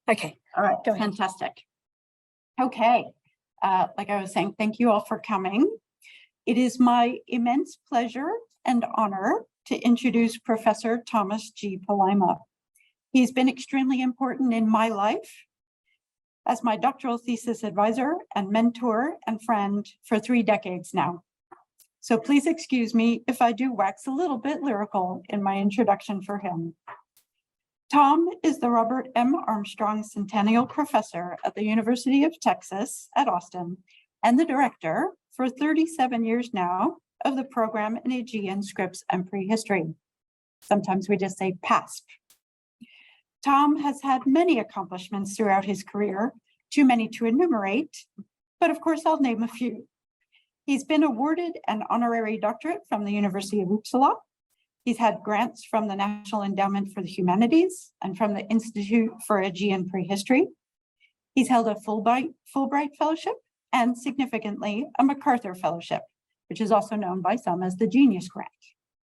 Okay. All right. Go ahead. Fantastic. Okay. Like I was saying, thank you all for coming. It is my immense pleasure and honor to introduce Professor Thomas G. Palaima. He's been extremely important in my life as my doctoral thesis advisor and mentor and friend for 3 decades now. So please excuse me if I do wax a little bit lyrical in my introduction for him. Tom is the Robert M. Armstrong Centennial Professor at the University of Texas at Austin and the director for 37 years now of the program in Aegean Scripts and Prehistory. Sometimes we just say PASP. Tom has had many accomplishments throughout his career, too many to enumerate, but of course I'll name a few. He's been awarded an honorary doctorate from the University of Uppsala. He's had grants from the National Endowment for the Humanities and from the Institute for Aegean Prehistory. He's held a Fulbright Fellowship and, significantly, a MacArthur Fellowship, which is also known by some as the Genius Grant.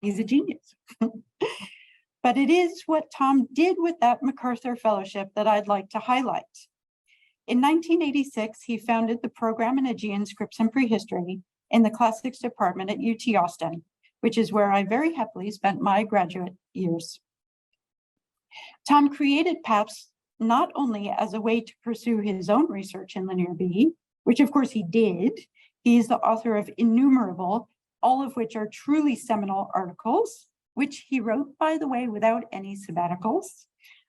He's a genius. But it is what Tom did with that MacArthur Fellowship that I'd like to highlight. In 1986, he founded the program in Aegean Scripts and Prehistory in the Classics Department at UT Austin, which is where I very happily spent my graduate years. Tom created PASP not only as a way to pursue his own research in Linear B, which of course he did. He is the author of innumerable, all of which are truly seminal articles, which he wrote, by the way, without any sabbaticals.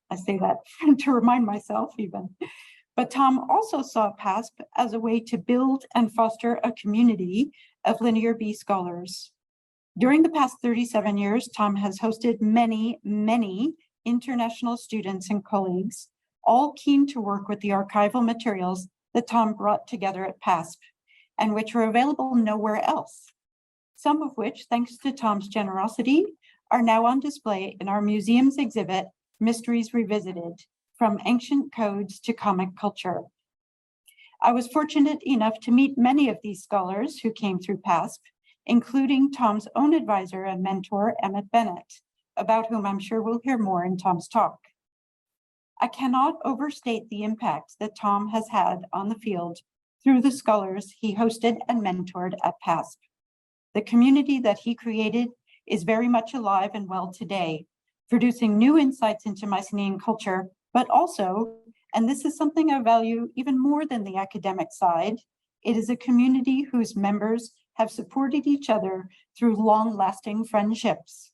I say that to remind myself even. But Tom also saw PASP as a way to build and foster a community of Linear B scholars. During the past 37 years, Tom has hosted many, many international students and colleagues, all keen to work with the archival materials that Tom brought together at PASP, and which are available nowhere else. Some of which, thanks to Tom's generosity, are now on display in our museum's exhibit, Mysteries Revisited, From Ancient Codes to Comic Culture. I was fortunate enough to meet many of these scholars who came through PASP, including Tom's own advisor and mentor, Emmett Bennett, about whom I'm sure we'll hear more in Tom's talk. I cannot overstate the impact that Tom has had on the field through the scholars he hosted and mentored at PASP. The community that he created is very much alive and well today, producing new insights into Mycenaean culture, but also, and this is something I value even more than the academic side, it is a community whose members have supported each other through long-lasting friendships.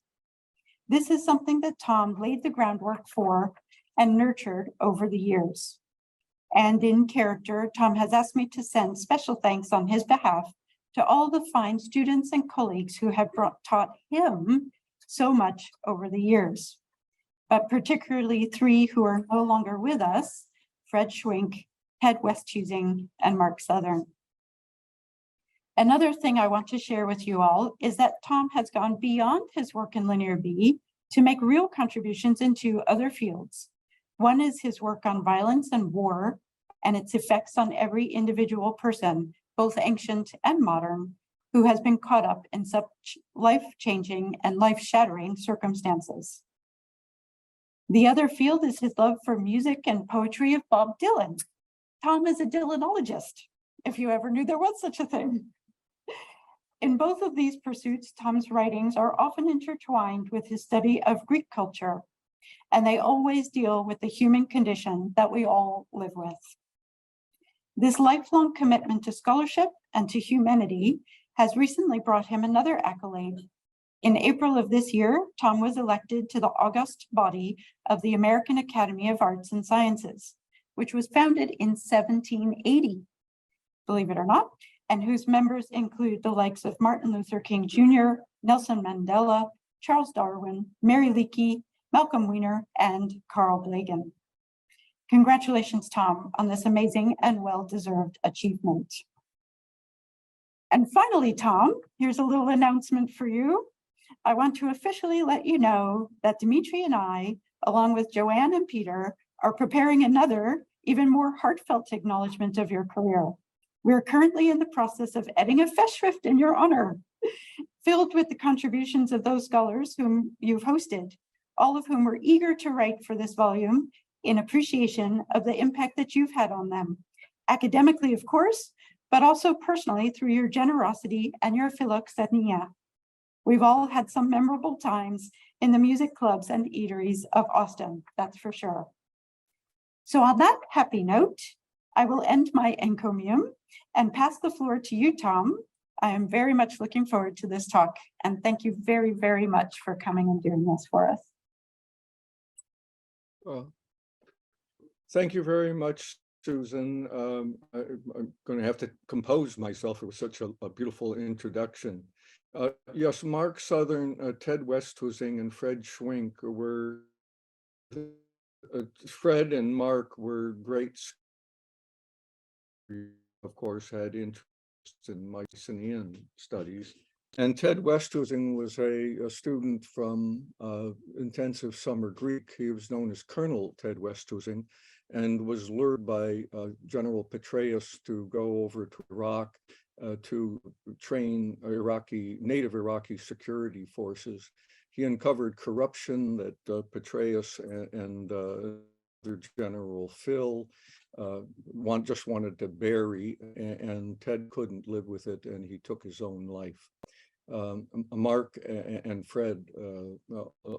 This is something that Tom laid the groundwork for and nurtured over the years. And in character, Tom has asked me to send special thanks on his behalf to all the fine students and colleagues who have taught him so much over the years, but particularly 3 who are no longer with us, Fred Schwink, Ted Westhuesing, and Mark Southern. Another thing I want to share with you all is that Tom has gone beyond his work in Linear B to make real contributions into other fields. One is his work on violence and war and its effects on every individual person, both ancient and modern, who has been caught up in such life-changing and life-shattering circumstances. The other field is his love for music and poetry of Bob Dylan. Tom is a Dylanologist, if you ever knew there was such a thing. In both of these pursuits, Tom's writings are often intertwined with his study of Greek culture, and they always deal with the human condition that we all live with. This lifelong commitment to scholarship and to humanity has recently brought him another accolade. In April of this year, Tom was elected to the august body of the American Academy of Arts and Sciences, which was founded in 1780, believe it or not, and whose members include the likes of Martin Luther King Jr., Nelson Mandela, Charles Darwin, Mary Leakey, Malcolm Weiner, and Carl Blagan. Congratulations, Tom, on this amazing and well-deserved achievement. And finally, Tom, here's a little announcement for you. I want to officially let you know that Dimitri and I, along with Joanne and Peter, are preparing another, even more heartfelt acknowledgement of your career. We're currently in the process of editing a festschrift in your honor, filled with the contributions of those scholars whom you've hosted, all of whom were eager to write for this volume in appreciation of the impact that you've had on them, academically, of course, but also personally through your generosity and your philoxenia. We've all had some memorable times in the music clubs and eateries of Austin, that's for sure. So on that happy note, I will end my encomium and pass the floor to you, Tom. I am very much looking forward to this talk, and thank you very, very much for coming and doing this for us. Well, thank you very much, Susan. I'm going to have to compose myself. It was such a beautiful introduction. Yes, Mark Southern, Ted Westhuizen, and Fred Schwink were, Fred and Mark were great, of course, had interest in Mycenaean studies. And Ted Westhuizen was a student from intensive summer Greek. He was known as Colonel Ted Westhuizen and was lured by General Petraeus to go over to Iraq to train native Iraqi security forces. He uncovered corruption that Petraeus and General Phil just wanted to bury, and Ted couldn't live with it, and he took his own life. Mark and Fred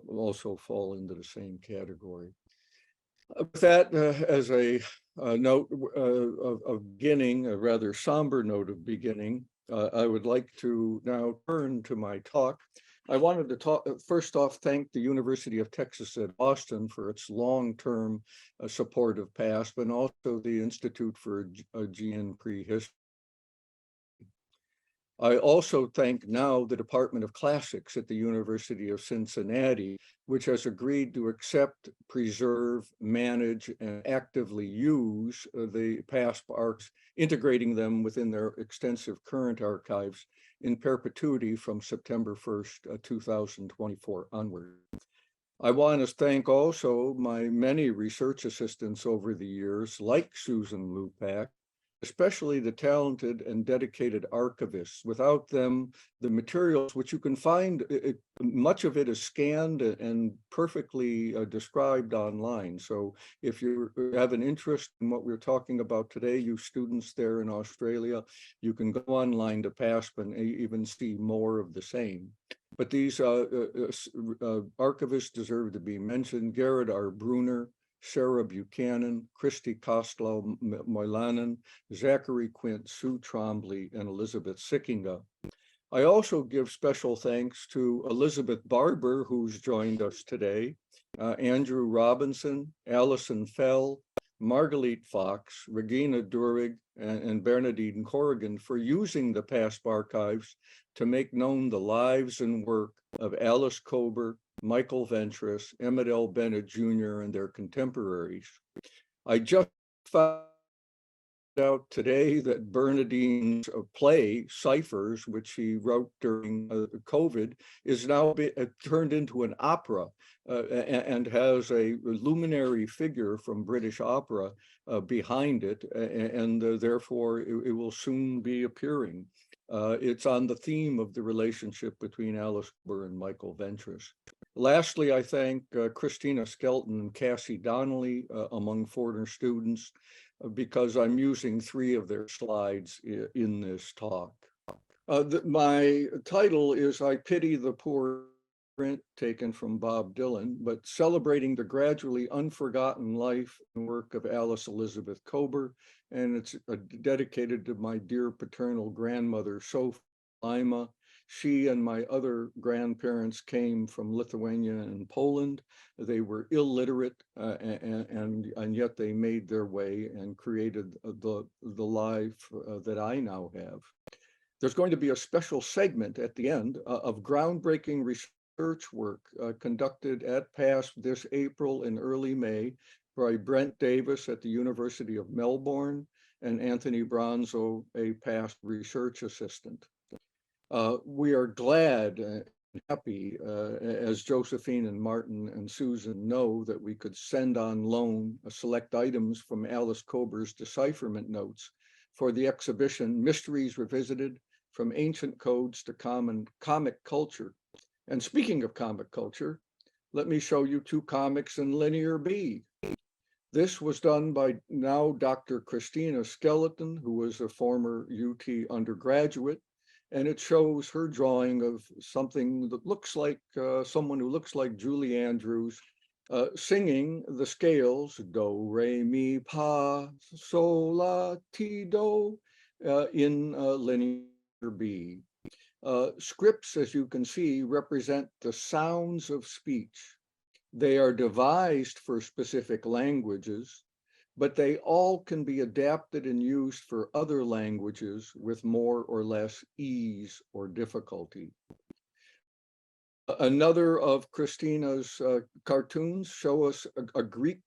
also fall into the same category. With that, as a note of beginning, a rather somber note of beginning, I would like to now turn to my talk. I wanted to first off thank the University of Texas at Austin for its long-term support of PASP, and also the Institute for Aegean Prehistory. I also thank now the Department of Classics at the University of Cincinnati, which has agreed to accept, preserve, manage, and actively use the PASP arcs, integrating them within their extensive current archives in perpetuity from September 1st, 2024 onward. I want to thank also my many research assistants over the years, like Susan Lupak, especially the talented and dedicated archivists. Without them, the materials, which you can find, much of it is scanned and perfectly described online. So if you have an interest in what we're talking about today, you students there in Australia, you can go online to PASP and even see more of the same. But these archivists deserve to be mentioned: Gerard R. Bruner, Sarah Buchanan, Christy Kostlow Moilanen, Zachary Quint, Sue Trombley, and Elizabeth Sickinga. I also give special thanks to Elizabeth Barber, who's joined us today, Andrew Robinson, Allison Fell, Margalit Fox, Regina Durig, and Bernadine Corrigan for using the PASP archives to make known the lives and work of Alice Kober, Michael Ventris, Emmett L. Bennett Jr., and their contemporaries. I just found out today that Bernadine's play, Ciphers, which she wrote during COVID, is now turned into an opera and has a luminary figure from British opera behind it, and therefore it will soon be appearing. It's on the theme of the relationship between Alice Kober and Michael Ventris. Lastly, I thank Christina Skelton and Cassie Donnelly among foreigner students, because I'm using 3 of their slides in this talk. My title is I Pity the Poor, Brent, taken from Bob Dylan, but celebrating the gradually unforgotten life and work of Alice Elizabeth Kober, and it's dedicated to my dear paternal grandmother, Sophie Palaima. She and my other grandparents came from Lithuania and Poland. They were illiterate, and yet they made their way and created the life that I now have. There's going to be a special segment at the end of groundbreaking research work conducted at PASP this April and early May by Brent Davis at the University of Melbourne and Anthony Bronzo, a PASP research assistant. We are glad and happy, as Josephine and Martin and Susan know, that we could send on loan select items from Alice Kober's decipherment notes for the exhibition Mysteries Revisited, From Ancient Codes to Comic Culture. And speaking of comic culture, let me show you 2 comics in Linear B. This was done by now Dr. Christina Skeleton, who was a former UT undergraduate, and it shows her drawing of something that looks like someone who looks like Julie Andrews singing the scales do, re, mi, fa, sol, la, ti, do in linear B. Scripts, as you can see, represent the sounds of speech. They are devised for specific languages, but they all can be adapted and used for other languages with more or less ease or difficulty. Another of Christina's cartoons show us a Greek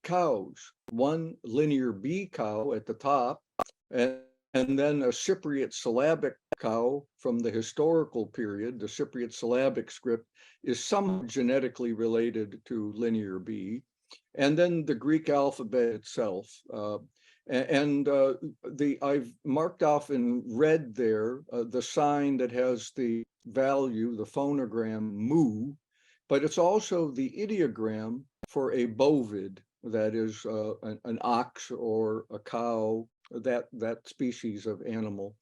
cows, one linear B cow at the top, and then a Cypriot syllabic cow from the historical period. The Cypriot syllabic script is somewhat genetically related to linear B, and then the Greek alphabet itself. I've marked off in red there the sign that has the value, the phonogram mu, but it's also the ideogram for a bovid, that is an ox or a cow, that species of animal.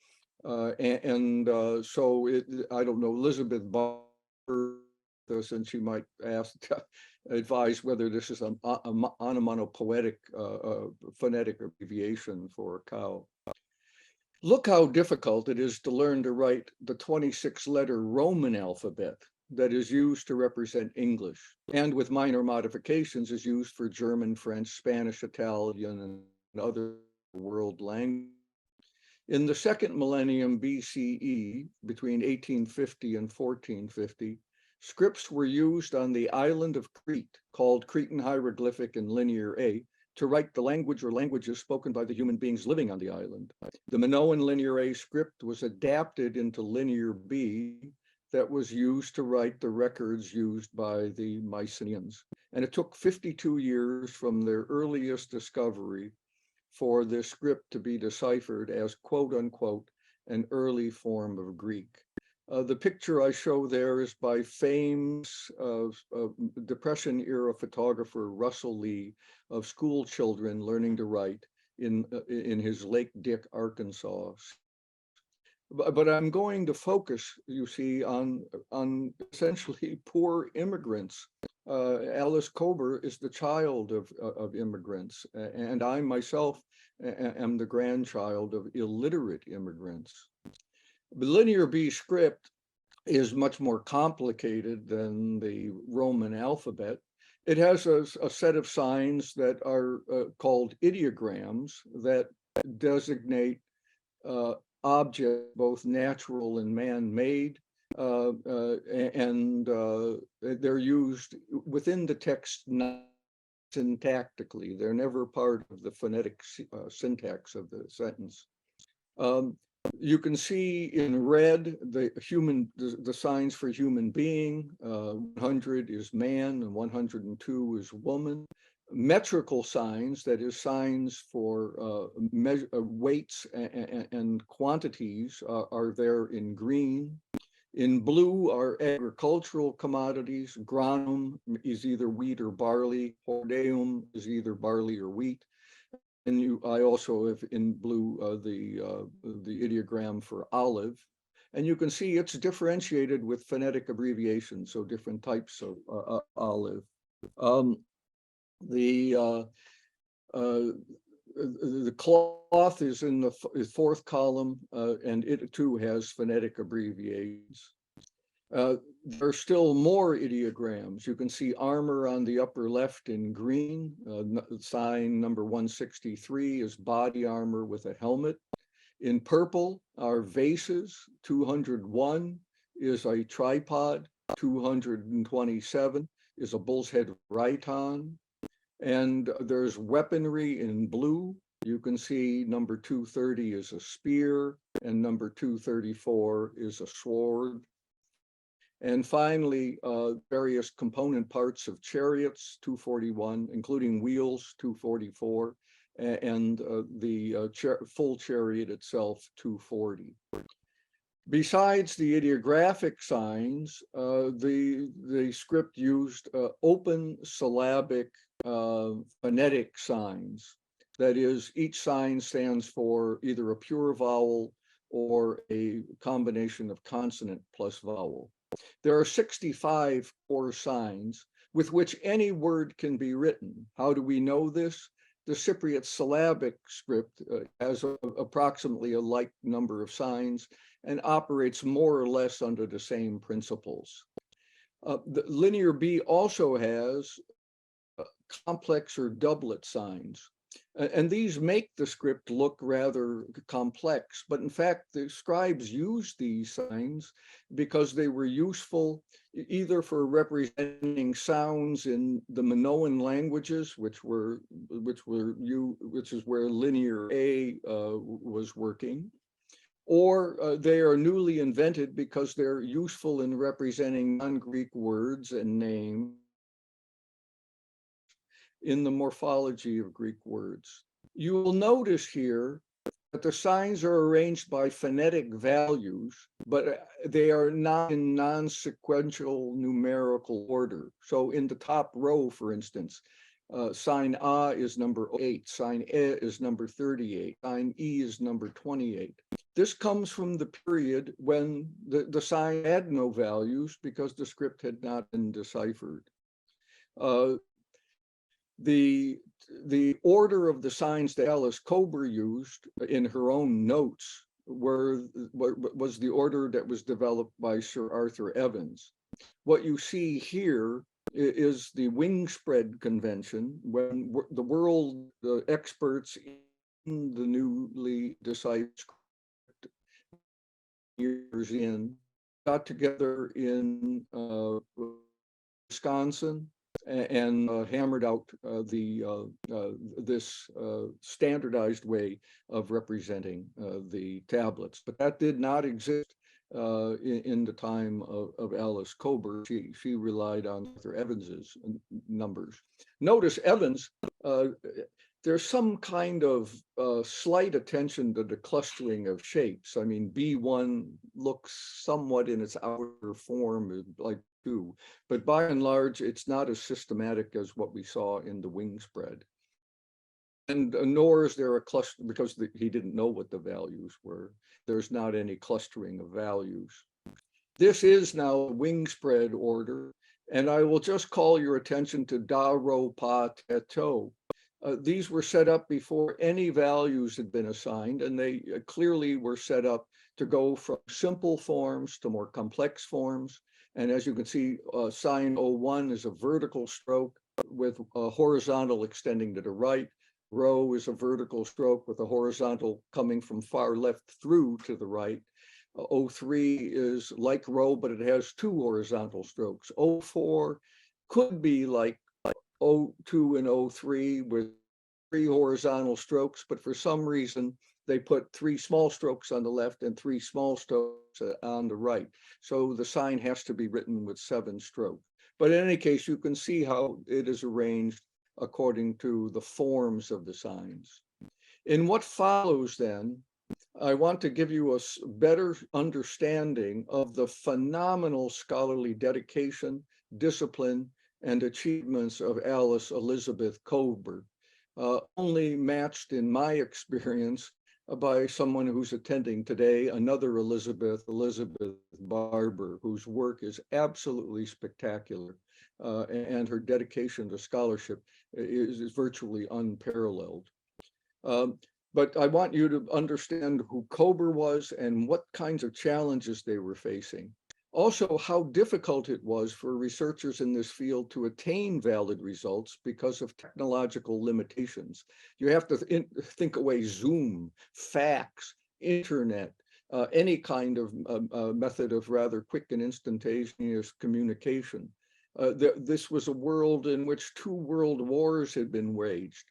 So I don't know, Elizabeth Barber, and she might advise whether this is an onomatopoetic phonetic abbreviation for a cow. Look how difficult it is to learn to write the 26-letter Roman alphabet that is used to represent English, and with minor modifications is used for German, French, Spanish, Italian, and other world languages. In the second millennium BCE, between 1850 and 1450, scripts were used on the island of Crete, called Cretan hieroglyphic and linear A, to write the language or languages spoken by the human beings living on the island. The Minoan linear A script was adapted into linear B that was used to write the records used by the Mycenaeans. And it took 52 years from their earliest discovery for this script to be deciphered as quote unquote an early form of Greek. The picture I show there is by famous Depression era photographer Russell Lee of school children learning to write in his Lake Dick, Arkansas. But I'm going to focus, you see, on essentially poor immigrants. Alice Kober is the child of immigrants, and I myself am the grandchild of illiterate immigrants. The linear B script is much more complicated than the Roman alphabet. It has a set of signs that are called ideograms that designate objects, both natural and man-made, and they're used within the text not syntactically. They're never part of the phonetic syntax of the sentence. You can see in red the signs for human being. 100 is man and 102 is woman. Metrical signs, that is signs for weights and quantities, are there in green. In blue are agricultural commodities. Granum is either wheat or barley. Hordeum is either barley or wheat. And I also have in blue the ideogram for olive. And you can see it's differentiated with phonetic abbreviations, so different types of olive. The cloth is in the fourth column, and it too has phonetic abbreviations. There are still more ideograms. You can see armor on the upper left in green. Sign number 163 is body armor with a helmet. In purple are vases. 201 is a tripod. 227 is a bull's head rhyton. And there's weaponry in blue. You can see number 230 is a spear, and number 234 is a sword. And finally, various component parts of chariots, 241, including wheels, 244, and the full chariot itself, 240. Besides the ideographic signs, the script used open syllabic phonetic signs. That is, each sign stands for either a pure vowel or a combination of consonant plus vowel. There are 65 core signs with which any word can be written. How do we know this? The Cypriot syllabic script has approximately a like number of signs and operates more or less under the same principles. The Linear B also has complex or doublet signs. And these make the script look rather complex, but in fact, the scribes used these signs because they were useful either for representing sounds in the Minoan languages, which is where Linear A was working, or they are newly invented because they're useful in representing non-Greek words and names in the morphology of Greek words. You will notice here that the signs are arranged by phonetic values, but they are not in non-sequential numerical order. So in the top row, for instance, sign A is number 8, sign E is number 38, sign E is number 28. This comes from the period when the sign had no values because the script had not been deciphered. The order of the signs that Alice Kober used in her own notes was the order that was developed by Sir Arthur Evans. What you see here is the wing spread convention when the world experts in the newly deciphered script years in got together in Wisconsin and hammered out this standardized way of representing the tablets. But that did not exist in the time of Alice Kober. She relied on Arthur Evans's numbers. Notice Evans, there's some kind of slight attention to the clustering of shapes. I mean, B1 looks somewhat in its outer form like 2, but by and large, it's not as systematic as what we saw in the wing spread. And nor is there a cluster, because he didn't know what the values were. There's not any clustering of values. This is now a wing spread order, and I will just call your attention to da, ro, pa, te, to. These were set up before any values had been assigned, and they clearly were set up to go from simple forms to more complex forms. And as you can see, sign 01 is a vertical stroke with a horizontal extending to the right. Rho is a vertical stroke with a horizontal coming from far left through to the right. 03 is like rho, but it has 2 horizontal strokes. 04 could be like 02 and 03 with 3 horizontal strokes, but for some reason, they put 3 small strokes on the left and 3 small strokes on the right. So the sign has to be written with 7 strokes. But in any case, you can see how it is arranged according to the forms of the signs. In what follows then, I want to give you a better understanding of the phenomenal scholarly dedication, discipline, and achievements of Alice Elizabeth Kober, only matched in my experience by someone who's attending today, another Elizabeth Barber, whose work is absolutely spectacular, and her dedication to scholarship is virtually unparalleled. But I want you to understand who Kober was and what kinds of challenges they were facing. Also, how difficult it was for researchers in this field to attain valid results because of technological limitations. You have to think away Zoom, fax, internet, any kind of method of rather quick and instantaneous communication. This was a world in which 2 world wars had been waged.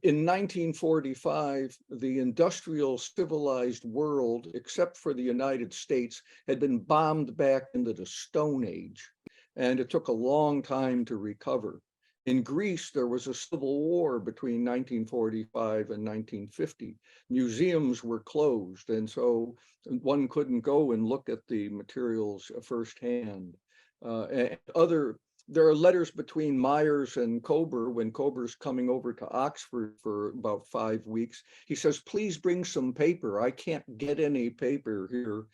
In 1945, the industrial civilized world, except for the United States, had been bombed back into the Stone Age, and it took a long time to recover. In Greece, there was a civil war between 1945 and 1950. Museums were closed, and so one couldn't go and look at the materials firsthand. And other There are letters between Myers and Kober when Kober's coming over to Oxford for about 5 weeks. He says, please bring some paper. I can't get any paper here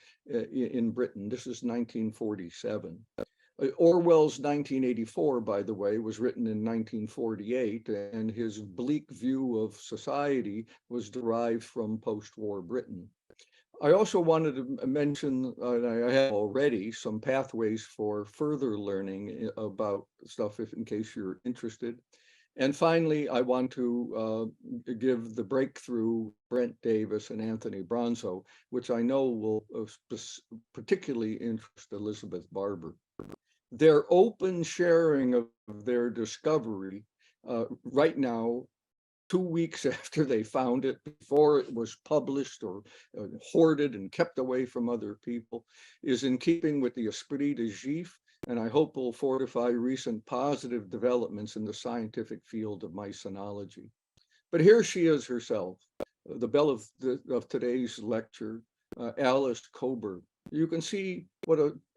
in Britain. This is 1947. Orwell's 1984, by the way, was written in 1948, and his bleak view of society was derived from post-war Britain. I also wanted to mention, I have already, some pathways for further learning about stuff in case you're interested. And finally, I want to give the breakthrough Brent Davis and Anthony Bronzo, which I know will particularly interest Elizabeth Barber. Their open sharing of their discovery right now, 2 weeks after they found it, before it was published or hoarded and kept away from other people, is in keeping with the esprit de gif, and I hope will fortify recent positive developments in the scientific field of mycenology. But here she is herself, the belle of today's lecture, Alice Kober. You can see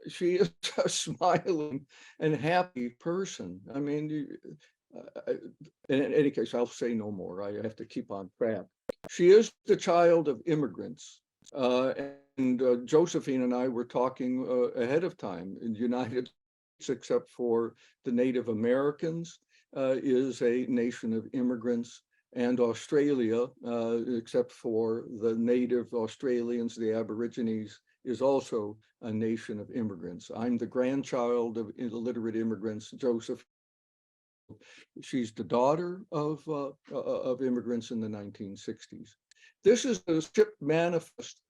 she is a smiling and happy person. I mean, in any case, I'll say no more. I have to keep on track. She is the child of immigrants. And Josephine and I were talking ahead of time. In the United States, except for the Native Americans, is a nation of immigrants. And Australia, except for the native Australians, the Aborigines, is also a nation of immigrants. I'm the grandchild of illiterate immigrants. Joseph, she's the daughter of immigrants in the 1960s. This is the ship manifest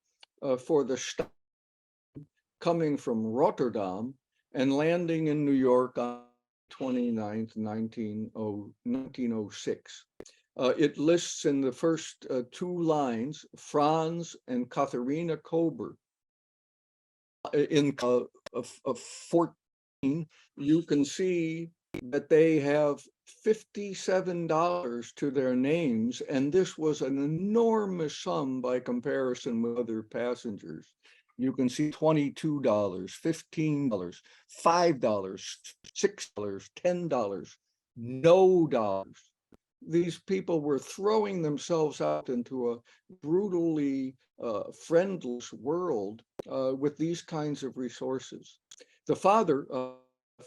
for the coming from Rotterdam and landing in New York on 29th, 1906. It lists in the first 2 lines, Franz and Katharina Kober. In 14, you can see that they have $57 to their names, and this was an enormous sum by comparison with other passengers. You can see $22, $15, $5, $6, $10, no dollars. These people were throwing themselves out into a brutally friendless world with these kinds of resources. The father,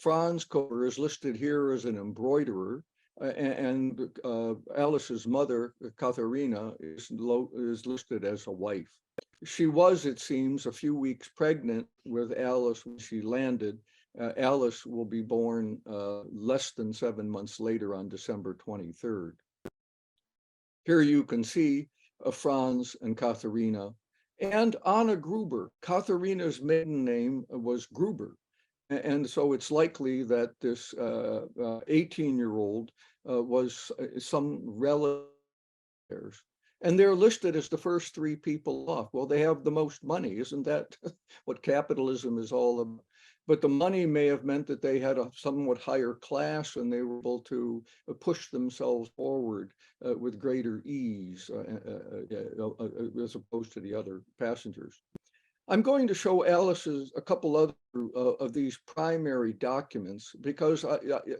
Franz Kober, is listed here as an embroiderer, and Alice's mother, Katharina, is listed as a wife. She was, it seems, a few weeks pregnant with Alice when she landed. Alice will be born less than 7 months later on December 23rd. Here you can see Franz and Katharina and Anna Gruber. Katharina's maiden name was Gruber. And so it's likely that this 18-year-old was some relative. And they're listed as the first 3 people off. Well, they have the most money. Isn't that what capitalism is all about? But the money may have meant that they had a somewhat higher class and they were able to push themselves forward with greater ease as opposed to the other passengers. I'm going to show Alice's a couple other of these primary documents because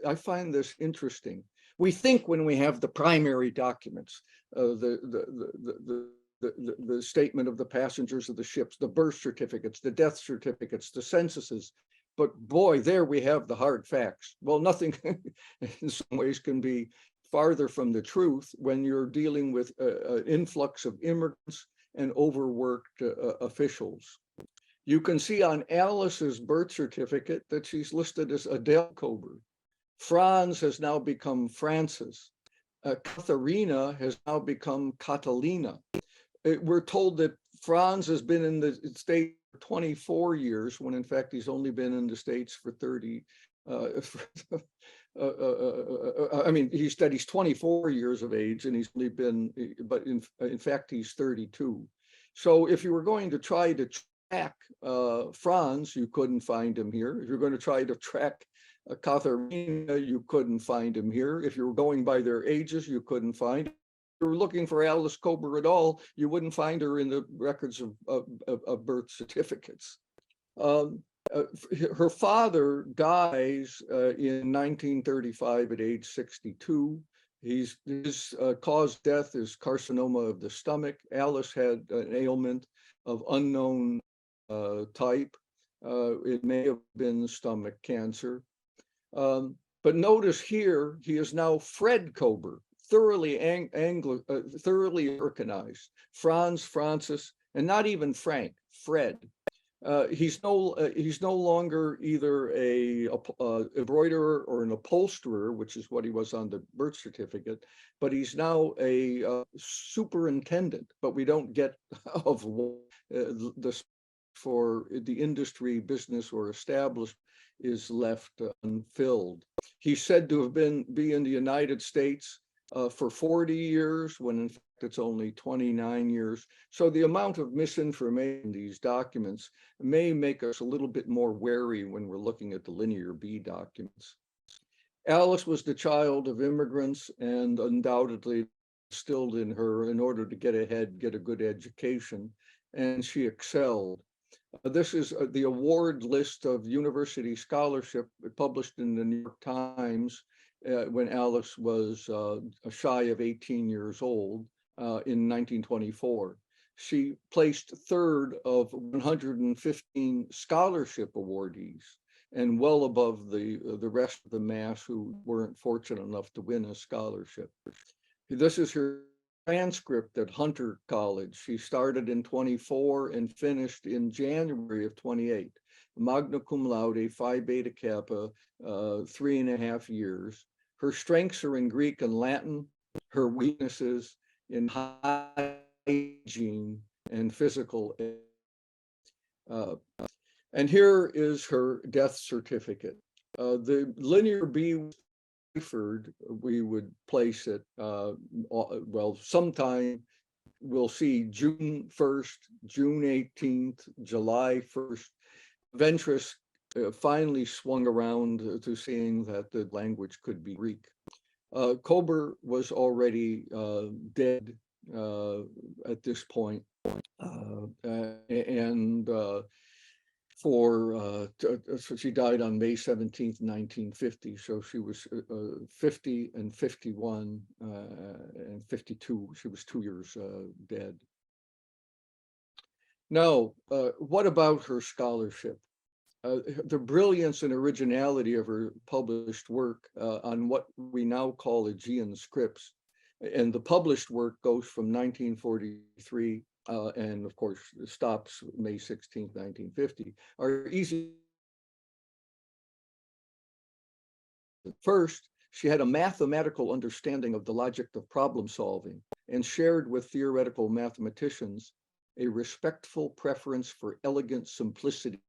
I find this interesting. We think when we have the primary documents, the statement of the passengers of the ships, the birth certificates, the death certificates, the censuses, but boy, there we have the hard facts. Well, nothing in some ways can be farther from the truth when you're dealing with an influx of immigrants and overworked officials. You can see on Alice's birth certificate that she's listed as Adele Kober. Franz has now become Francis. Katharina has now become Catalina. We're told that Franz has been in the States for 24 years, when in fact he's only been in the States for 30. I mean, he said he's 24 years of age and he's only been, but in fact, he's 32. So if you were going to try to track Franz, you couldn't find him here. If you're going to try to track Katharina, you couldn't find him here. If you were going by their ages, you couldn't find him. If you were looking for Alice Kober at all, you wouldn't find her in the records of birth certificates. Her father dies in 1935 at age 62. His cause of death is carcinoma of the stomach. Alice had an ailment of unknown type. It may have been stomach cancer. But notice here, he is now Fred Kober, thoroughly thoroughly Americanized. Franz, Francis, and not even Frank, Fred. He's no longer either a embroiderer or an upholsterer, which is what he was on the birth certificate, but he's now a superintendent. But we don't get of the for the industry, business, or established is left unfilled. He's said to have be in the United States for 40 years, when in fact it's only 29 years. So the amount of misinformation in these documents may make us a little bit more wary when we're looking at the Linear B documents. Alice was the child of immigrants, and undoubtedly instilled in her in order to get ahead, get a good education, and she excelled. This is the award list of university scholarship published in the New York Times when Alice was shy of 18 years old in 1924. She placed third of 115 scholarship awardees, and well above the rest of the mass who weren't fortunate enough to win a scholarship. This is her transcript at Hunter College. She started in 24 and finished in January of 28. Magna cum laude, Phi Beta Kappa, 3.5 years. Her strengths are in Greek and Latin, her weaknesses in hygiene and physical. And here is her death certificate. The Linear B, we would place it, well, sometime we'll see June 1st, June 18th, July 1st. Ventris finally swung around to seeing that the language could be Greek. Kober was already dead at this point, and so she died on May 17th, 1950. So she was 50 and 51 and 52. She was 2 years dead. Now, what about her scholarship? The brilliance and originality of her published work on what we now call Aegean Scripts, and the published work goes from 1943 and of course stops May 16, 1950, are easy. First, she had a mathematical understanding of the logic of problem solving and shared with theoretical mathematicians a respectful preference for elegant simplicity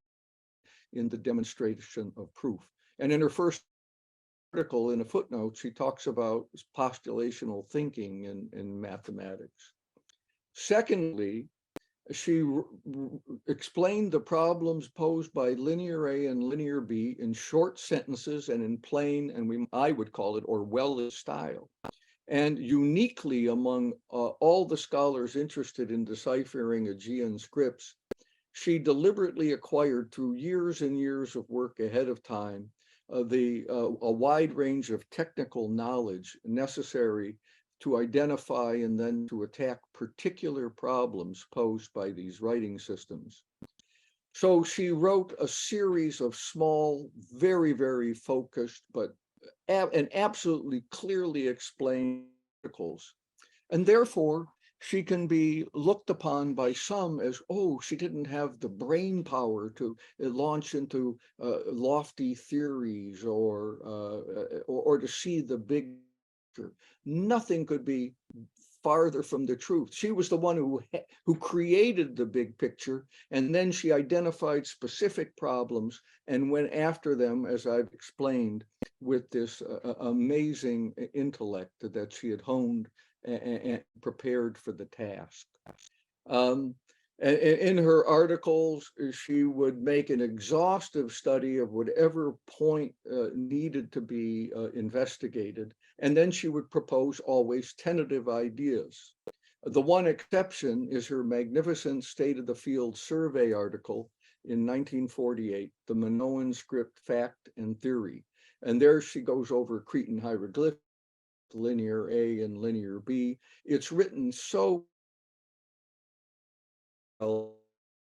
in the demonstration of proof. And in her first article, in a footnote, she talks about postulational thinking in mathematics. Secondly, she explained the problems posed by Linear A and Linear B in short sentences and in plain, and I would call it Orwellian style. And uniquely among all the scholars interested in deciphering Aegean scripts, she deliberately acquired through years and years of work ahead of time a wide range of technical knowledge necessary to identify and then to attack particular problems posed by these writing systems. So she wrote a series of small, very, very focused, and absolutely clearly explained articles. And therefore, she can be looked upon by some as, oh, she didn't have the brain power to launch into lofty theories or to see the big picture. Nothing could be farther from the truth. She was the one who created the big picture, and then she identified specific problems and went after them, as I've explained, with this amazing intellect that she had honed and prepared for the task. In her articles, she would make an exhaustive study of whatever point needed to be investigated, and then she would propose always tentative ideas. The one exception is her magnificent State of the Field survey article in 1948, The Minoan Script, Fact and Theory. And there she goes over Cretan hieroglyphs, linear A and linear B. It's written so well,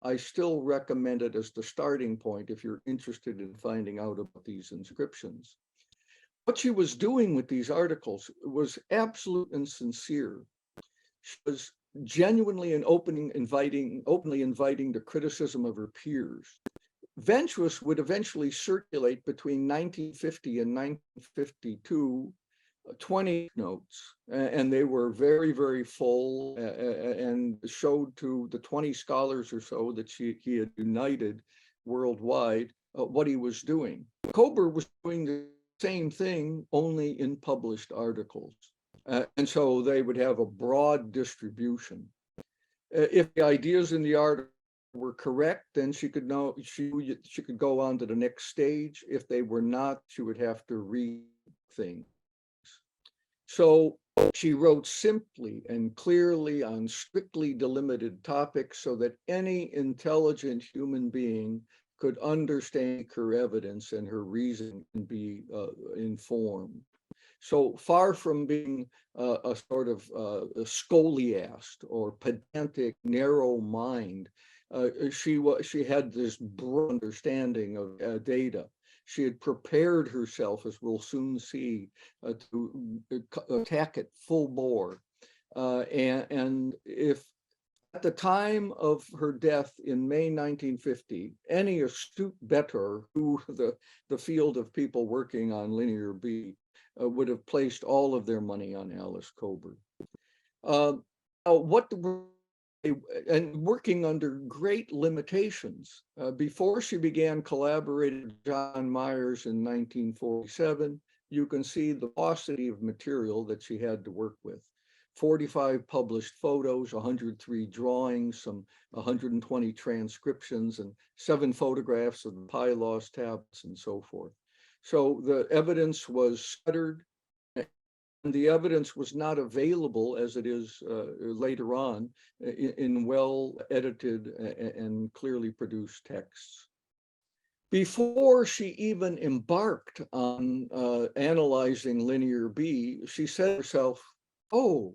I still recommend it as the starting point if you're interested in finding out about these inscriptions. What she was doing with these articles was absolute and sincere. She was genuinely and openly inviting the criticism of her peers. Ventris would eventually circulate between 1950 and 1952 20 notes, and they were very, very full and showed to the 20 scholars or so that he had united worldwide what he was doing. Kober was doing the same thing, only in published articles. And so they would have a broad distribution. If the ideas in the article were correct, then she could go on to the next stage. If they were not, she would have to read things. So she wrote simply and clearly on strictly delimited topics so that any intelligent human being could understand her evidence and her reason and be informed. So far from being a sort of a scholiast or pedantic, narrow mind, she had this broad understanding of data. She had prepared herself, as we'll soon see, to attack it full bore. And if at the time of her death in May 1950, any astute bettor who the field of people working on linear B would have placed all of their money on Alice Kober. And working under great limitations. Before she began collaborating with John Myers in 1947, you can see the paucity of material that she had to work with. 45 published photos, 103 drawings, some 120 transcriptions, and 7 photographs of the Pylos tablets and so forth. So the evidence was scattered, and the evidence was not available as it is later on in well-edited and clearly produced texts. Before she even embarked on analyzing linear B, she said to herself, oh,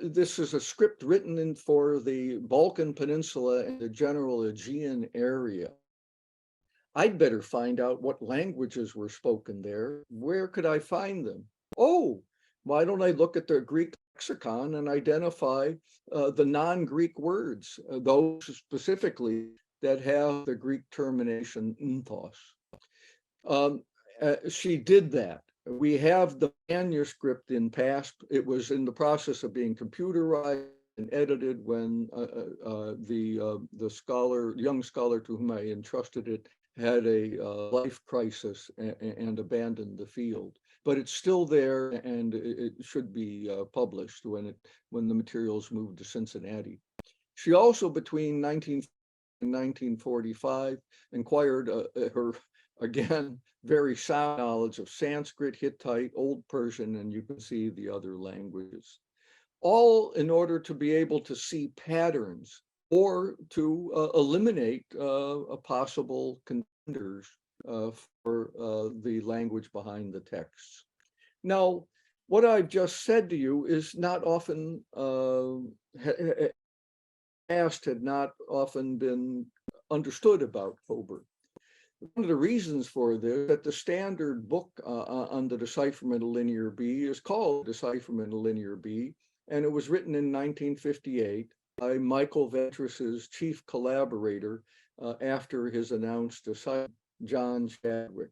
this is a script written for the Balkan Peninsula and the general Aegean area. I'd better find out what languages were spoken there. Where could I find them? Oh, why don't I look at the Greek lexicon and identify the non-Greek words, those specifically that have the Greek termination nthos. She did that. We have the manuscript in PASP. It was in the process of being computerized and edited when the young scholar to whom I entrusted it had a life crisis and abandoned the field. But it's still there, and it should be published when the materials moved to Cincinnati. She also, between 1940 and 1945, acquired her, again, very sound knowledge of Sanskrit, Hittite, Old Persian, and you can see the other languages, all in order to be able to see patterns or to eliminate possible contenders for the language behind the texts. Now, what I've just said to you is not often had not often been understood about Kober. One of the reasons for this is that the standard book on the decipherment of linear B is called Decipherment of Linear B, and it was written in 1958 by Michael Ventris's chief collaborator after his announced assignment, John Chadwick.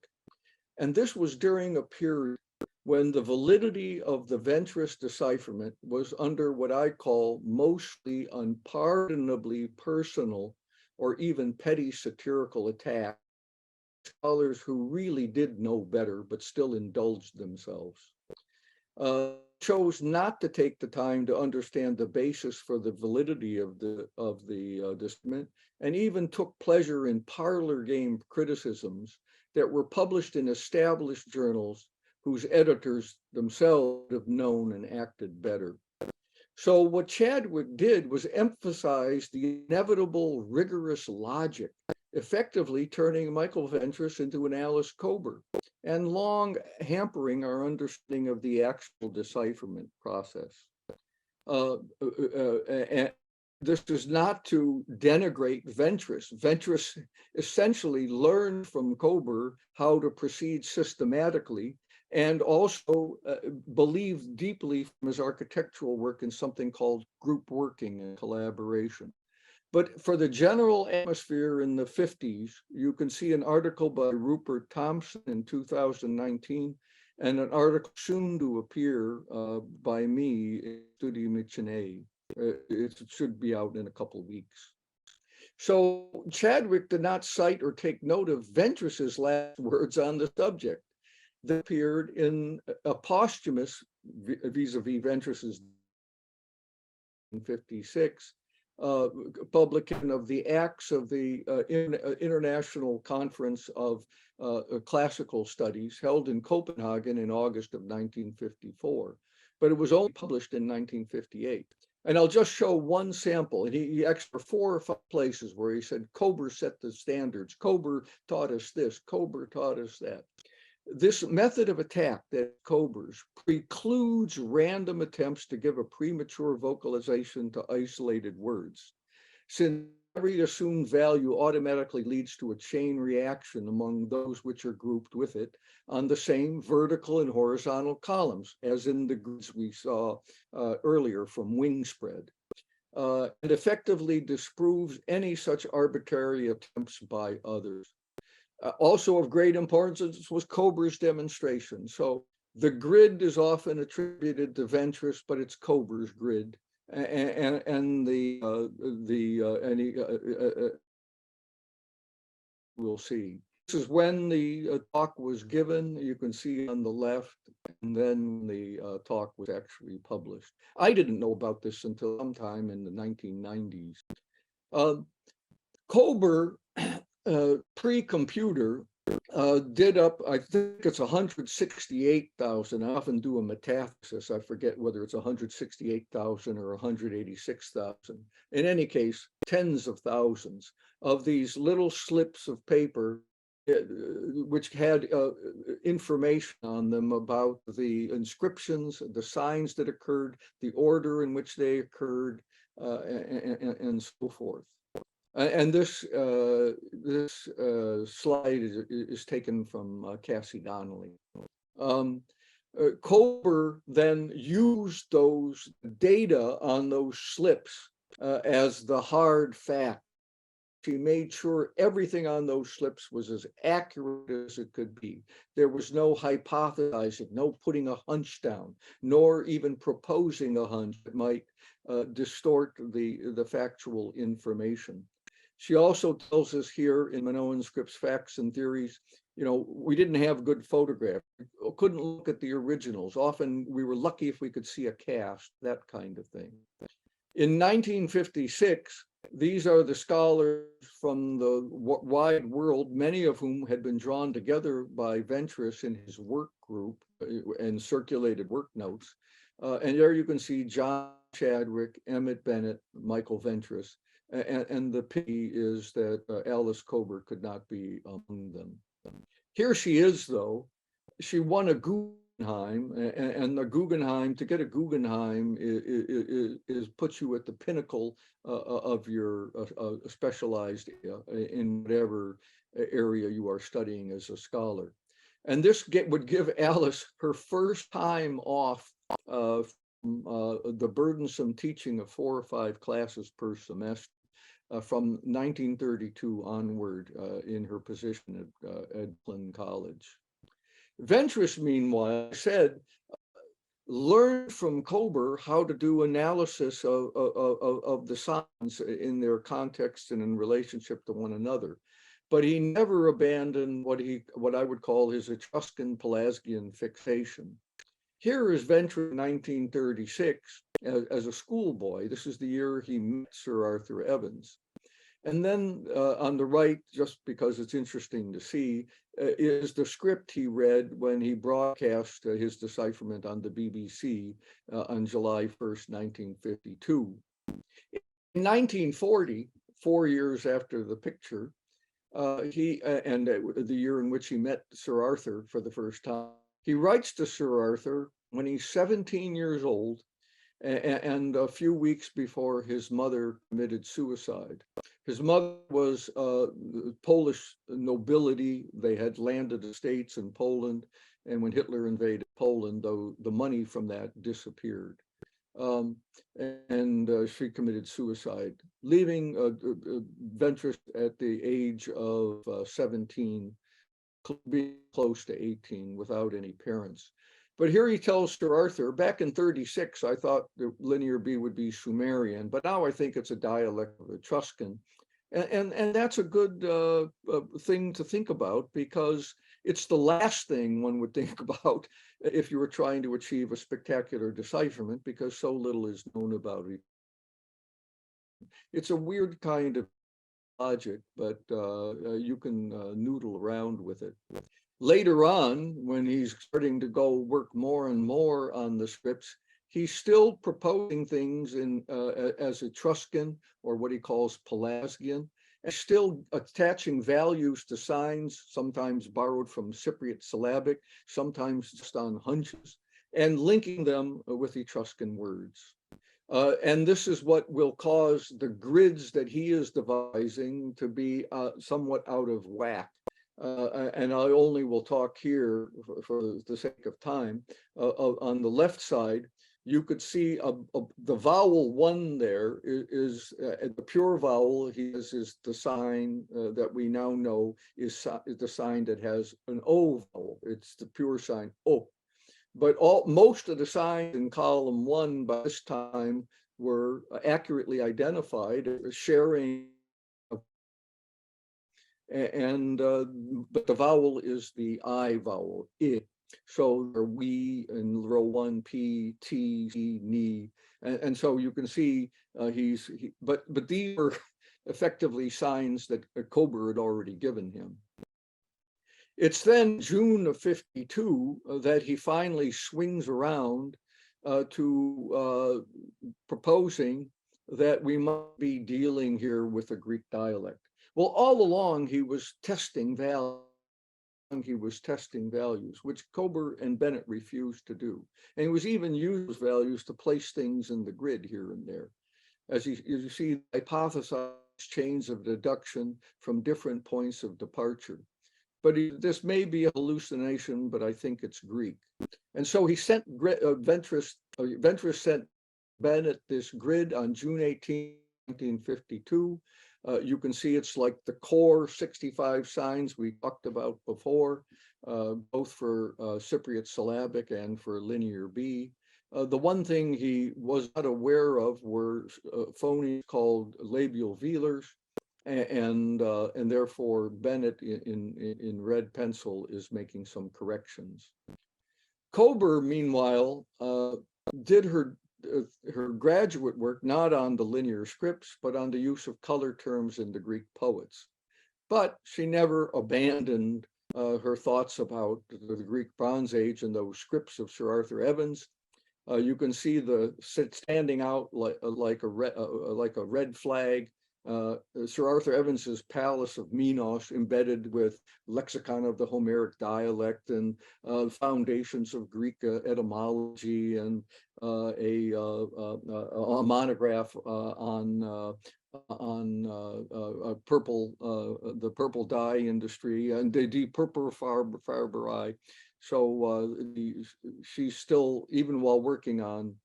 And this was during a period when the validity of the Ventris decipherment was under what I call mostly unpardonably personal or even petty satirical attack. Scholars who really did know better but still indulged themselves. Chose not to take the time to understand the basis for the validity of the decipherment, and even took pleasure in parlor game criticisms that were published in established journals whose editors themselves would have known and acted better. So what Chadwick did was emphasize the inevitable rigorous logic effectively turning Michael Ventris into an Alice Kober, and long hampering our understanding of the actual decipherment process. And this is not to denigrate Ventris. Ventris essentially learned from Kober how to proceed systematically, and also believed deeply from his architectural work in something called group working and collaboration. But for the general atmosphere in the 50s, you can see an article by Rupert Thompson in 2019, and an article soon to appear by me in Studi Micene. It should be out in a couple of weeks. So Chadwick did not cite or take note of Ventris's last words on the subject. They appeared in a posthumous, vis-a-vis Ventris's 1956, publication of the Acts of the International Conference of Classical Studies, held in Copenhagen in August of 1954, but it was only published in 1958. And I'll just show one sample. And he actually 4 or 5 places where he said, Kober set the standards, Kober taught us this, Kober taught us that. This method of attack that Kober's precludes random attempts to give a premature vocalization to isolated words, since every assumed value automatically leads to a chain reaction among those which are grouped with it on the same vertical and horizontal columns, as in the grids we saw earlier from wing spread. And effectively disproves any such arbitrary attempts by others. Also of great importance was Kober's demonstration. So the grid is often attributed to Ventris, but it's Kober's grid, and we'll see. This is when the talk was given. You can see on the left, and then the talk was actually published. I didn't know about this until sometime in the 1990s. Kober, pre-computer, did up, I think it's 168,000. I often do a metathesis. I forget whether it's 168,000 or 186,000. In any case, tens of thousands of these little slips of paper which had information on them about the inscriptions, the signs that occurred, the order in which they occurred, and so forth. And this slide is taken from Cassie Donnelly. Kober then used those data on those slips as the hard fact. She made sure everything on those slips was as accurate as it could be. There was no hypothesizing, no putting a hunch down, nor even proposing a hunch that might distort the factual information. She also tells us here in Minoan Scripts, Facts and Theories, we didn't have good photographs. We couldn't look at the originals. Often we were lucky if we could see a cast, that kind of thing. In 1956, these are the scholars from the wide world, many of whom had been drawn together by Ventris in his work group and circulated work notes. And there you can see John Chadwick, Emmett Bennett, Michael Ventris. And the pity is that Alice Kober could not be among them. Here she is, though. She won a Guggenheim, and the Guggenheim, to get a Guggenheim is puts you at the pinnacle of your specialized in whatever area you are studying as a scholar. And this would give Alice her first time off the burdensome teaching of 4 or 5 classes per semester. From 1932 onward in her position at Flynn College. Ventris, meanwhile, said, learned from Kober how to do analysis of the signs in their context and in relationship to one another. But he never abandoned what I would call his Etruscan Pelasgian fixation. Here is Ventris in 1936 as a schoolboy. This is the year he met Sir Arthur Evans. And then on the right, just because it's interesting to see, is the script he read when he broadcast his decipherment on the BBC on July 1st, 1952. In 1940, 4 years after the picture, The year in which he met Sir Arthur for the first time. He writes to Sir Arthur when he's 17 years old, and a few weeks before his mother committed suicide. His mother was Polish nobility. They had landed estates in Poland, and when Hitler invaded Poland, though, the money from that disappeared. She committed suicide, leaving Ventris at the age of 17, being close to 18, without any parents. But here he tells Sir Arthur, back in 36, I thought the Linear B would be Sumerian, but now I think it's a dialect of Etruscan. And that's a good thing to think about, because it's the last thing one would think about if you were trying to achieve a spectacular decipherment, because so little is known about it. It's a weird kind of logic, but you can noodle around with it. Later on, when he's starting to go work more and more on the scripts, he's still proposing things in as Etruscan, or what he calls Pelasgian, and still attaching values to signs, sometimes borrowed from Cypriot syllabic, sometimes just on hunches, and linking them with Etruscan words. And this is what will cause the grids that he is devising to be somewhat out of whack. And I only will talk here for the sake of time. On the left side, you could see the vowel 1 there is the pure vowel. Is the sign that we now know is the sign that has an O vowel. It's the pure sign O. But most of the signs in column 1 by this time were accurately identified, sharing. But the vowel is the I vowel, I. So there are we in row 1, P, T, C, ni. And so you can see but these were effectively signs that Kober had already given him. It's then June of 52 that he finally swings around to proposing that we might be dealing here with a Greek dialect. Well, all along he was testing values. Which Kober and Bennett refused to do. And he was even using those values to place things in the grid here and there. As you see, hypothesized chains of deduction from different points of departure. But this may be a hallucination, but I think it's Greek. And so he sent Ventris sent Bennett this grid on June 18, 1952. You can see it's like the core 65 signs we talked about before, both for Cypriot syllabic and for Linear B. The one thing he was not aware of were phonemes called labial velars, and therefore Bennett in red pencil is making some corrections. Kober, meanwhile, did her graduate work not on the linear scripts, but on the use of color terms in the Greek poets. But she never abandoned her thoughts about the Greek Bronze Age and those scripts of Sir Arthur Evans. You can see standing out like a red flag. Sir Arthur Evans's Palace of Minos, embedded with lexicon of the Homeric dialect and foundations of Greek etymology, and a monograph on the purple dye industry and the De Purpura Farberi. So she's still, even while working on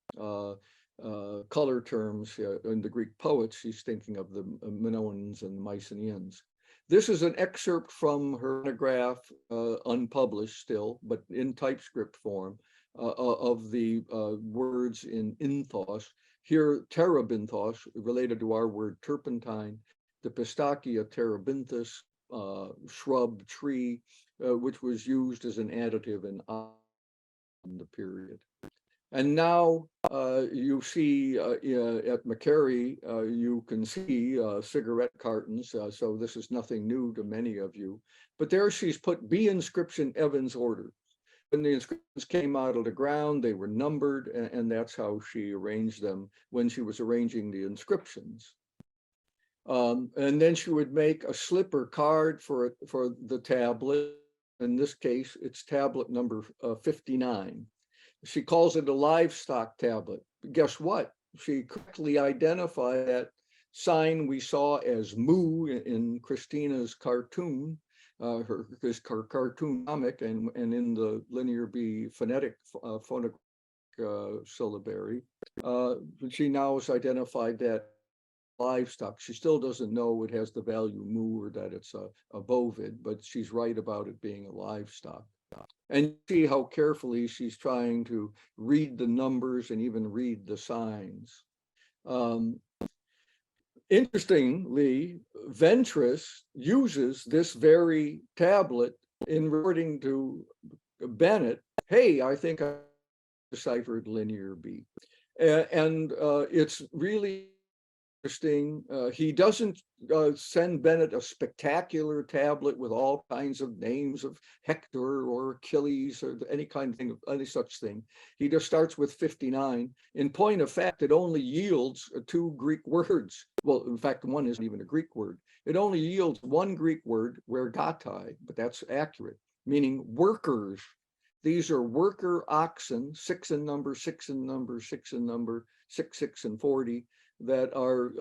color terms in the Greek poets, she's thinking of the Minoans and Mycenaeans. This is an excerpt from her monograph, unpublished still, but in typescript form, of the words in Inthos. Here, terebinthos, related to our word turpentine, the Pistachia terebinthus, shrub, tree, which was used as an additive in the period. And now you see at Macquarie, you can see cigarette cartons. So this is nothing new to many of you. But there she's put B inscription Evans order. When the inscriptions came out of the ground, they were numbered, and that's how she arranged them when she was arranging the inscriptions. And then she would make a slipper card for the tablet. In this case, it's tablet number 59. She calls it a livestock tablet. Guess what? She correctly identified that sign we saw as moo in Christina's cartoon, her cartoon comic, and in the Linear B phonetic phonic syllabary. She now has identified that livestock. She still doesn't know it has the value moo or that it's a bovid, but she's right about it being a livestock. And see how carefully she's trying to read the numbers and even read the signs. Interestingly, Ventris uses this very tablet in reporting to Bennett, hey, I think I deciphered linear B. And it's really interesting. He doesn't send Bennett a spectacular tablet with all kinds of names of Hector or Achilles or any kind of thing, any such thing. He just starts with 59. In point of fact, it only yields 2 Greek words. Well, in fact, one isn't even a Greek word. It only yields 1 Greek word, wergatai, but that's accurate, meaning workers. These are worker oxen, 6 in number, 6 in number, 6 in number, 6, 6, and 40. That are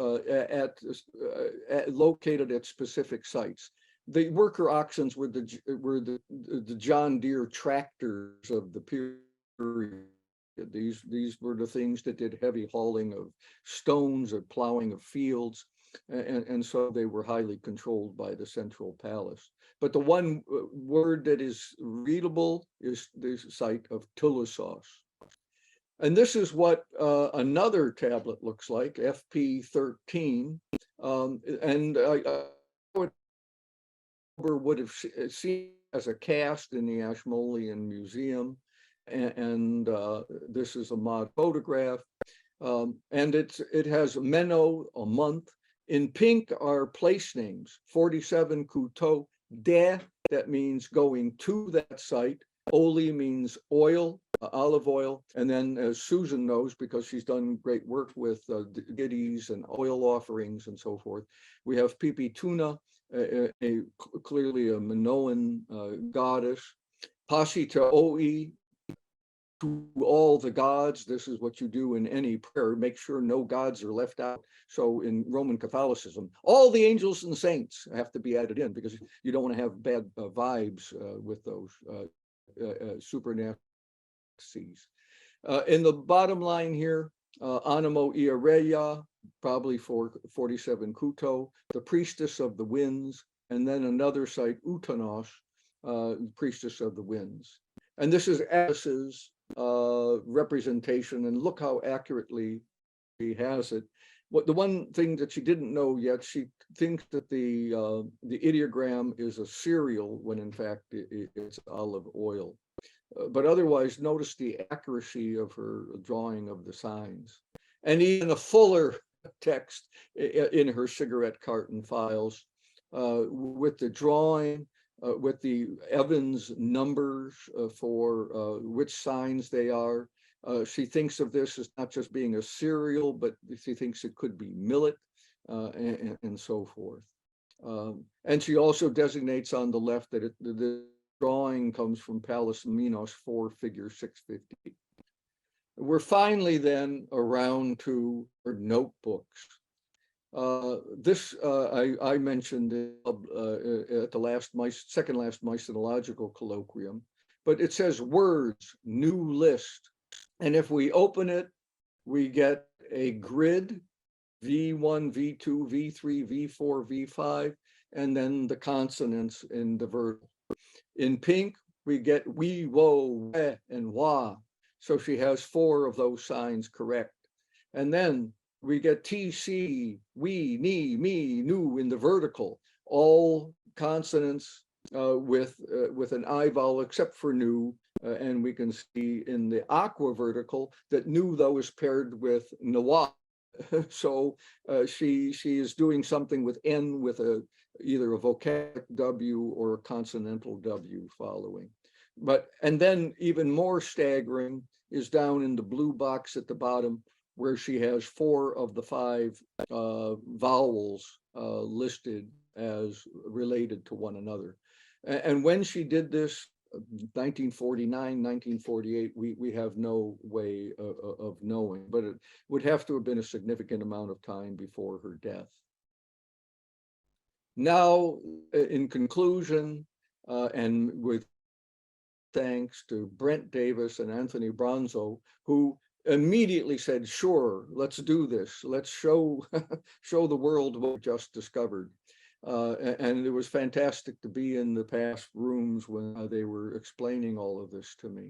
located at specific sites. The worker oxens were the John Deere tractors of the period. These were the things that did heavy hauling of stones or plowing of fields, and so they were highly controlled by the central palace. But the one word that is readable is the site of Tulissos. And this is what another tablet looks like, FP13. And I would have seen as a cast in the Ashmolean Museum. And this is a mod photograph. And it has Meno, a month. In pink are place names, 47 Couteau, De, that means going to that site. Oli means oil, olive oil, and then as Susan knows, because she's done great work with deities and oil offerings and so forth, we have Pipituna, clearly a Minoan goddess, Pasitaoi, to all the gods. This is what you do in any prayer, make sure no gods are left out. So in Roman Catholicism, all the angels and saints have to be added in because you don't want to have bad vibes with those supernatural seas. In the bottom line here, Animo Iareia, probably for 47 Couteau, the priestess of the winds, and then another site, Utanos, priestess of the winds. And this is Alice's representation, and look how accurately he has it. The one thing that she didn't know yet, she thinks that the ideogram is a cereal when in fact it's olive oil. But otherwise, notice the accuracy of her drawing of the signs. And even a fuller text in her cigarette carton files with the drawing, with the Evans numbers for which signs they are. She thinks of this as not just being a cereal, but she thinks it could be millet and so forth. And she also designates on the left that the drawing comes from Palaiminos 4, figure 650. We're finally then around to her notebooks. This I mentioned at the second last Mycenological colloquium, but it says words, new list. And if we open it, we get a grid, V1, V2, V3, V4, V5, and then the consonants in the vertical. In pink, we get we, wo, we, and wa. So she has 4 of those signs correct. And then we get TC, we, ni, me, nu in the vertical, all consonants with an I vowel except for nu. And we can see in the aqua vertical that nu, though, is paired with nawa. So she is doing something with N with either a vocalic W or a consonantal W following. And then even more staggering is down in the blue box at the bottom, where she has 4 of the 5 vowels listed as related to one another. And when she did this, 1949, 1948, we have no way of knowing, but it would have to have been a significant amount of time before her death. Now, in conclusion, and with thanks to Brent Davis and Anthony Bronzo, who immediately said, sure, let's do this. Let's show the world what we just discovered. And it was fantastic to be in the PASP rooms when they were explaining all of this to me.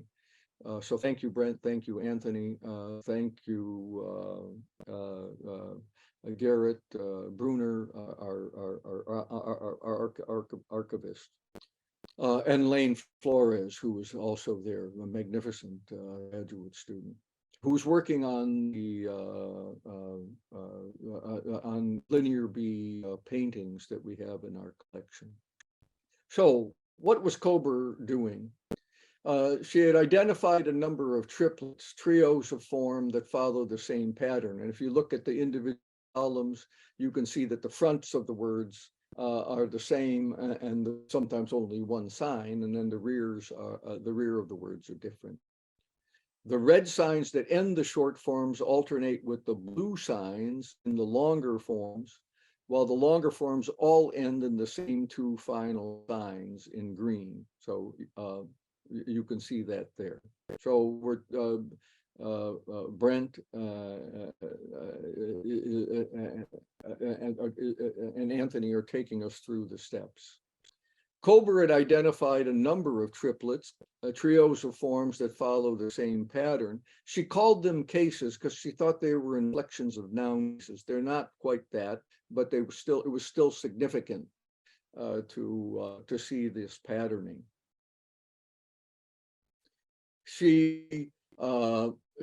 So thank you, Brent. Thank you, Anthony. Thank you, Garrett Bruner, our archivist. And Lane Flores, who was also there, a magnificent graduate student, who's working on the on linear B paintings that we have in our collection. So, what was Kober doing? She had identified a number of triplets, trios of form that follow the same pattern. And if you look at the individual columns, you can see that the fronts of the words are the same, and sometimes only one sign, and then the rears are, the rear of the words are different. The red signs that end the short forms alternate with the blue signs in the longer forms, while the longer forms all end in the same two final signs in green. So you can see that there. So we're Brent and Anthony are taking us through the steps. Kober had identified a number of triplets, trios of forms that follow the same pattern. She called them cases because she thought they were inflections of noun cases. They're not quite that, but they were still, it was still significant to see this patterning. She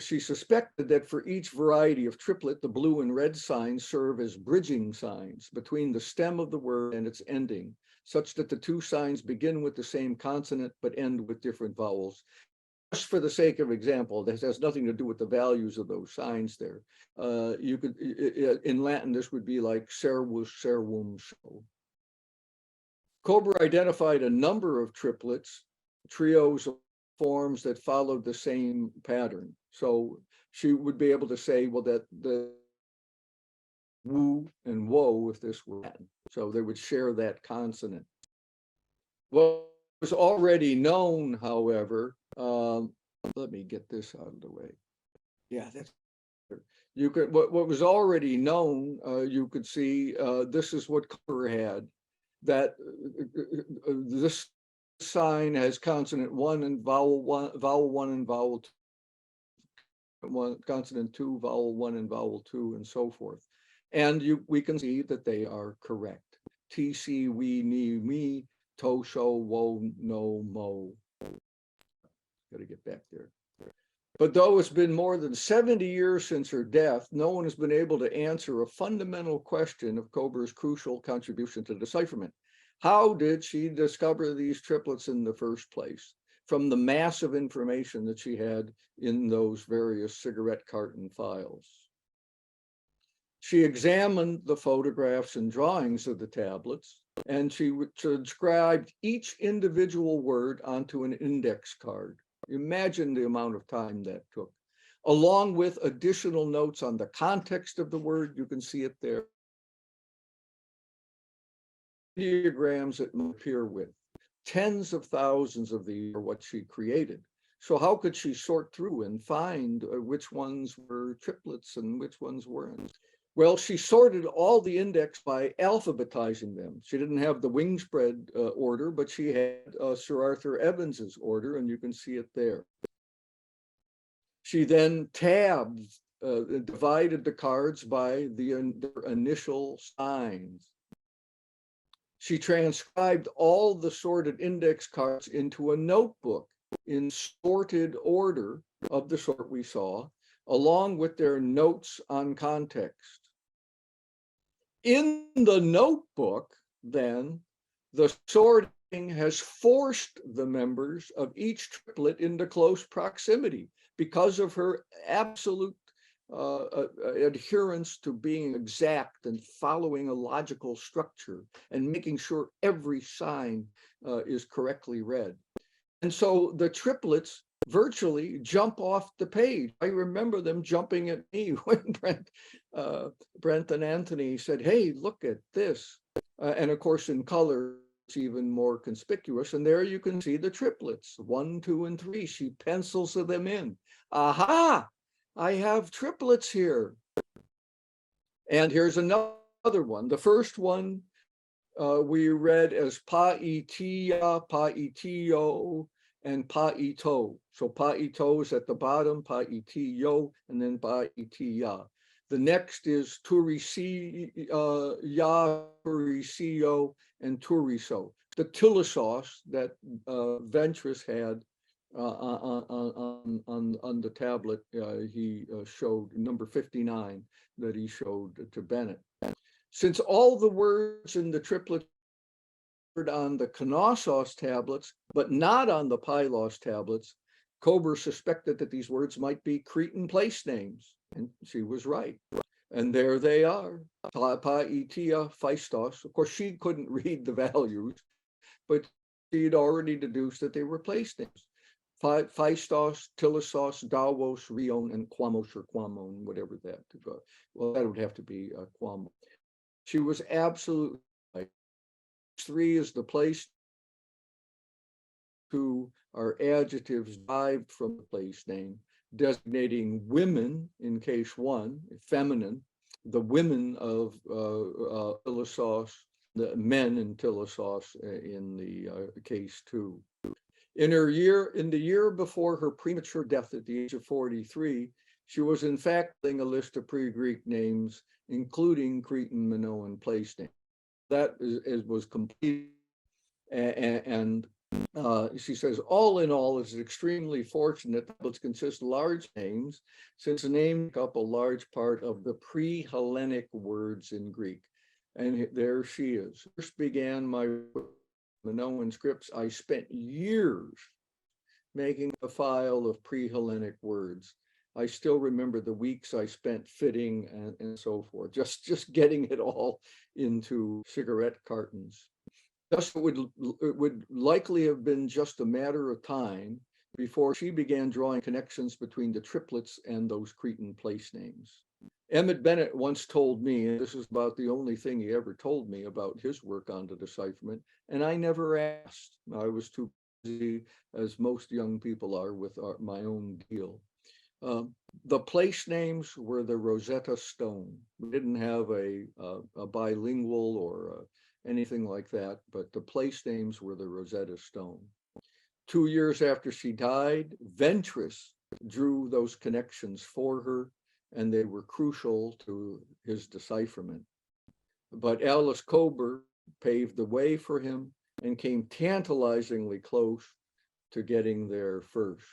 suspected that for each variety of triplet, the blue and red signs serve as bridging signs between the stem of the word and its ending, such that the two signs begin with the same consonant but end with different vowels. Just for the sake of example, this has nothing to do with the values of those signs there. You could, in Latin, this would be like servus, servum, so. Kober identified a number of triplets, trios of forms that followed the same pattern. So she would be able to say, well, that the woo and woe, if this were Latin. So they would share that consonant. What was already known, however, let me get this out of the way. Yeah, that's you could what was already known. You could see this is what Kober had. That this sign has consonant 1 and vowel 1, vowel 1 and vowel 2, one consonant 2, vowel 1 and vowel 2, and so forth. And we can see that they are correct. T, C, we, ni, me, to, sho, wo, no, mo. Got to get back there. But though it's been more than 70 years since her death, no one has been able to answer a fundamental question of Kober's crucial contribution to decipherment. How did she discover these triplets in the first place from the mass of information that she had in those various cigarette carton files? She examined the photographs and drawings of the tablets, and she transcribed each individual word onto an index card. Imagine the amount of time that took, along with additional notes on the context of the word. You can see it there. Diagrams it might appear with. Tens of thousands of these are what she created. So how could she sort through and find which ones were triplets and which ones weren't? Well, she sorted all the index by alphabetizing them. She didn't have the wing spread order, but she had Sir Arthur Evans's order, and you can see it there. She then tabbed, divided the cards by the initial signs. She transcribed all the sorted index cards into a notebook in sorted order of the sort we saw, along with their notes on context. In the notebook, then, the sorting has forced the members of each triplet into close proximity because of her absolute adherence to being exact and following a logical structure and making sure every sign is correctly read. And so the triplets virtually jump off the page. I remember them jumping at me when Brent and Anthony said, "Hey, look at this." And of course, in color, it's even more conspicuous. And there you can see the triplets, 1, 2, and 3. She pencils them in. Aha! I have triplets here. And here's another one. The first one we read as Paitia, Paitio, and Paito. So Paito is at the bottom, Paitio, and then Paitia. The next is Turisi, Turisio, and Turiso. The Tilisos that Ventris had on the tablet he showed, number 59, that he showed to Bennett. Since all the words in the triplet on the Knossos tablets, but not on the Pylos tablets, Kober suspected that these words might be Cretan place names, and she was right. And there they are, Paitia, Phaistos. Of course, she couldn't read the values, but she'd already deduced that they were place names. Phaistos, Tilisos, Davos, Rion, and Quamos or Quamon, whatever that. Well, that would have to be Quamo. She was absolutely right. 3 is the place. 2 are adjectives derived from the place name, designating women in case 1, feminine, the women of Tilisos, the men in Tilisos in the case 2. In the year before her premature death at the age of 43, she was in fact doing a list of pre-Greek names, including Cretan, Minoan place names. That was complete, and she says, all in all, it's extremely fortunate that tablets consist of large names, since the names make up a large part of the pre-Hellenic words in Greek. And there she is. First began my Minoan scripts. I spent years making a file of pre-Hellenic words. I still remember the weeks I spent fitting and so forth, just getting it all into cigarette cartons. Thus, it would likely have been just a matter of time before she began drawing connections between the triplets and those Cretan place names. Emmett Bennett once told me, and this is about the only thing he ever told me about his work on the decipherment, and I never asked. I was too busy, as most young people are, with my own deal. The place names were the Rosetta Stone. We didn't have a bilingual or anything like that, but the place names were the Rosetta Stone. 2 years after she died, Ventris drew those connections for her, and they were crucial to his decipherment. But Alice Kober paved the way for him and came tantalizingly close to getting there first.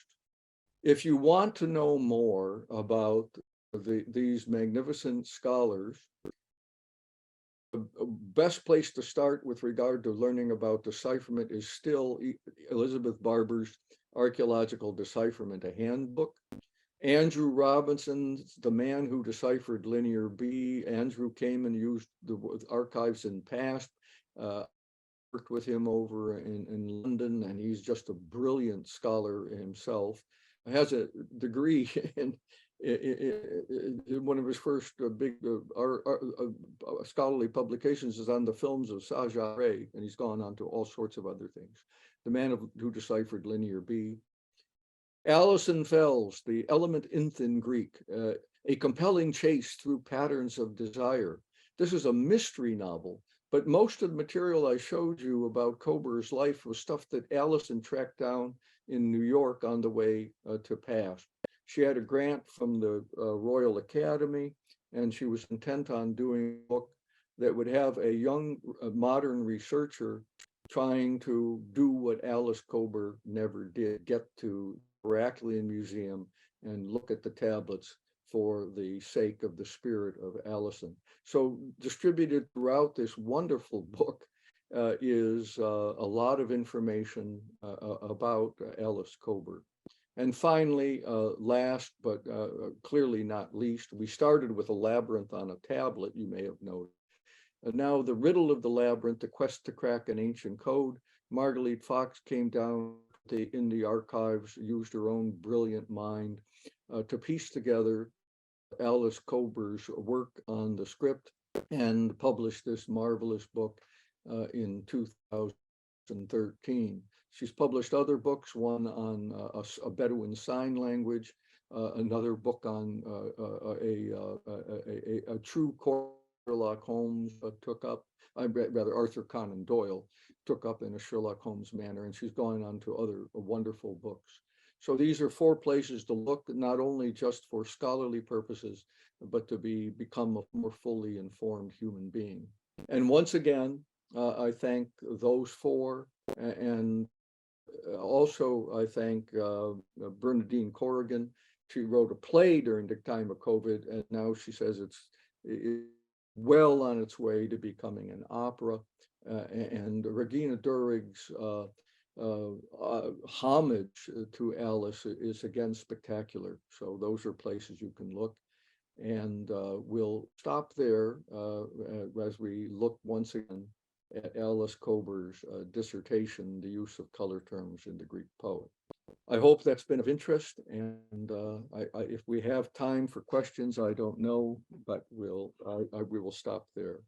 If you want to know more about these magnificent scholars, the best place to start with regard to learning about decipherment is still Elizabeth Barber's Archaeological Decipherment, a handbook. Andrew Robinson's The Man Who Deciphered Linear B. Andrew came and used the archives in PASP. Worked with him over in London, and he's just a brilliant scholar himself. Has a degree in one of his first big scholarly publications is on the films of Saja Ray, and he's gone on to all sorts of other things. The Man Who Deciphered Linear B. Alison Fels, The Element Nth in Greek, a compelling chase through patterns of desire. This is a mystery novel, but most of the material I showed you about Kober's life was stuff that Alison tracked down in New York on the way to PASP. She had a grant from the Royal Academy, and she was intent on doing a book that would have a young modern researcher trying to do what Alice Kober never did, get to the Heraclean Museum and look at the tablets for the sake of the spirit of Alison. So distributed throughout this wonderful book is a lot of information about Alice Kober. And finally, last but clearly not least, we started with a labyrinth on a tablet, you may have noted. Now the riddle of the labyrinth, the quest to crack an ancient code. Margalit Fox came down in the archives, used her own brilliant mind to piece together Alice Kober's work on the script and published this marvelous book in 2013. She's published other books, one on a Bedouin sign language, another book on a true Sherlock Holmes took up, rather Arthur Conan Doyle took up in a Sherlock Holmes manner, and she's going on to other wonderful books. So these are 4 places to look, not only just for scholarly purposes, but to become a more fully informed human being. And once again, I thank those 4, and also I thank Bernadine Corrigan. She wrote a play during the time of COVID, and now she says it's well on its way to becoming an opera. And Regina Durig's homage to Alice is again spectacular. So those are places you can look. And we'll stop there as we look once again at Alice Kober's dissertation, The Use of Color Terms in the Greek Poet. I hope that's been of interest, and if we have time for questions, I don't know, but we will stop there.